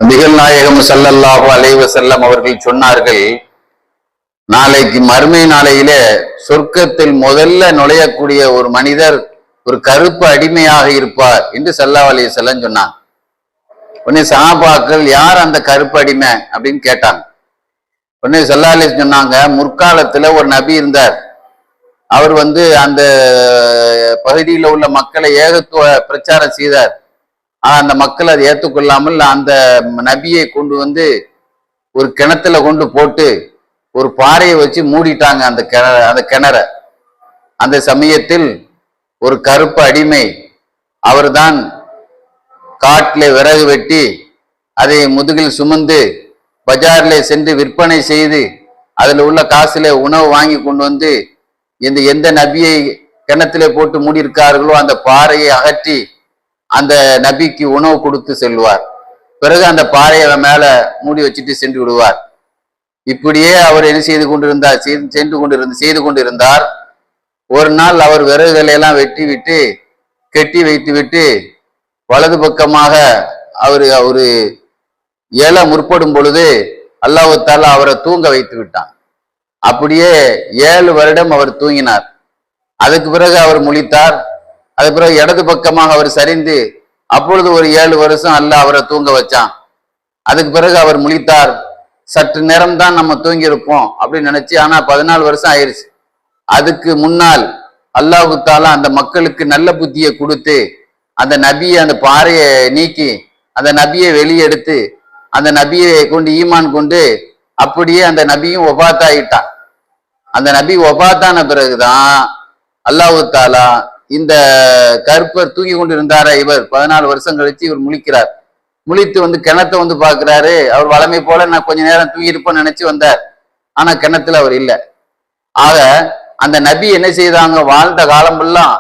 நபிகள் நாயகம் ஸல்லல்லாஹு அலைஹி வஸல்லம் அவர்கள் சொன்னார்கள், நாளைக்கு மறுமை நாளையிலே சொர்க்கத்தில் முதல்ல நுழையக்கூடிய ஒரு மனிதர் ஒரு கருப்பு அடிமையாக இருப்பார் என்று ஸல்லல்லாஹு அலைஹி வஸல்லம் சொன்னாங்க. உடனே சஹாபாக்கள் யார் அந்த கருப்பு அடிமை அப்படின்னு கேட்டாங்க. உடனே ஸல்லல்லாஹு அலைஹி சொன்னாங்க, முற்காலத்துல ஒரு நபி இருந்தார். அவர் அந்த பகுதியில் உள்ள மக்களை ஏகத்துவ பிரச்சாரம் செய்தார். அந்த மக்கள் அதை ஏற்றுக்கொள்ளாமல் அந்த நபியை கொண்டு ஒரு கிணத்துல கொண்டு போட்டு ஒரு பாறையை வச்சு மூடிட்டாங்க அந்த கிணற. அந்த சமயத்தில் ஒரு கருப்பு அடிமை அவர்தான் காட்டிலே விறகு வெட்டி அதை முதுகில் சுமந்து பஜாரிலே சென்று விற்பனை செய்து அதில் உள்ள காசுல உணவு வாங்கி கொண்டு எந்த நபியை கிணத்திலே போட்டு மூடியிருக்கார்களோ அந்த பாறையை அகற்றி அந்த நபிக்கு உணவு கொடுத்து செல்வார். பிறகு அந்த பாறையை மேல மூடி வச்சுட்டு சென்று விடுவார். இப்படியே அவர் என்ன செய்து கொண்டிருந்தார். ஒரு நாள் அவர் விறகுகளை எல்லாம் வெட்டி விட்டு கெட்டி வைத்து விட்டு வலது பக்கமாக அவரு எழ முற்படும் பொழுது அல்லாஹ் தஆலா அவரை தூங்க வைத்து விட்டான். அப்படியே 7 வருடம் அவர் தூங்கினார். அதுக்கு பிறகு அவர் முழித்தார். அதுக்கு பிறகு இடது பக்கமாக அவர் சரிந்து அப்பொழுது ஒரு 7 வருஷம் அல்லாஹ் அவரை தூங்க வச்சான். அதுக்கு பிறகு அவர் முழித்தார். சற்று நேரம் தான் நம்ம தூங்கி இருப்போம் அப்படின்னு நினைச்சு, ஆனா 14 வருஷம் ஆயிடுச்சு. அதுக்கு முன்னால் அல்லாஹ் தஆலா அந்த மக்களுக்கு நல்ல புத்தியை கொடுத்து அந்த நபியை அந்த பாறையை நீக்கி அந்த நபியை வெளியெடுத்து அந்த நபியை கொண்டு ஈமான் கொண்டு அப்படியே அந்த நபியும் ஒபாத்தாயிட்டான். அந்த நபி ஒபாத்தான பிறகுதான் அல்லாஹ் தஆலா இந்த கருப்பர் தூங்கி கொண்டு இருந்தாரா இவர் 14 வருஷம் கழிச்சு இவர் முழிக்கிறார். முழித்து கிணத்தை பாக்குறாரு. அவர் வளமை போல நான் கொஞ்ச நேரம் தூங்கி இருப்பேன்னு நினைச்சு வந்தார். ஆனா கிணத்துல அவர் இல்லை. ஆக அந்த நபி என்ன செய்தாங்க, வாழ்ந்த காலமெல்லாம்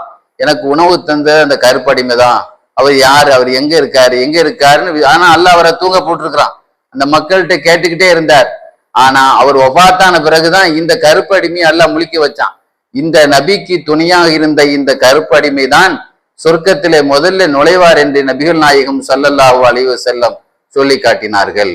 எனக்கு உணவு தந்த அந்த கருப்படிமை தான். அவர் யாரு, அவர் எங்க இருக்காருன்னு ஆனா அல்லாஹ் அவரை தூங்க போட்டிருக்கிறான். அந்த மக்கள்கிட்ட கேட்டுக்கிட்டே இருந்தார். ஆனா அவர் ஒபாத்தான பிறகுதான் இந்த கருப்படிமையை அல்லாஹ் முழிக்க வச்சான். இந்த நபிக்கு துணையாக இருந்த இந்த கருப்பு அடிமை தான் சொர்க்கத்திலே முதல்ல நுழைவார் என்று நபிகள் நாயகம் ஸல்லல்லாஹு அலைஹி வஸல்லம் சொல்லி காட்டினார்கள்.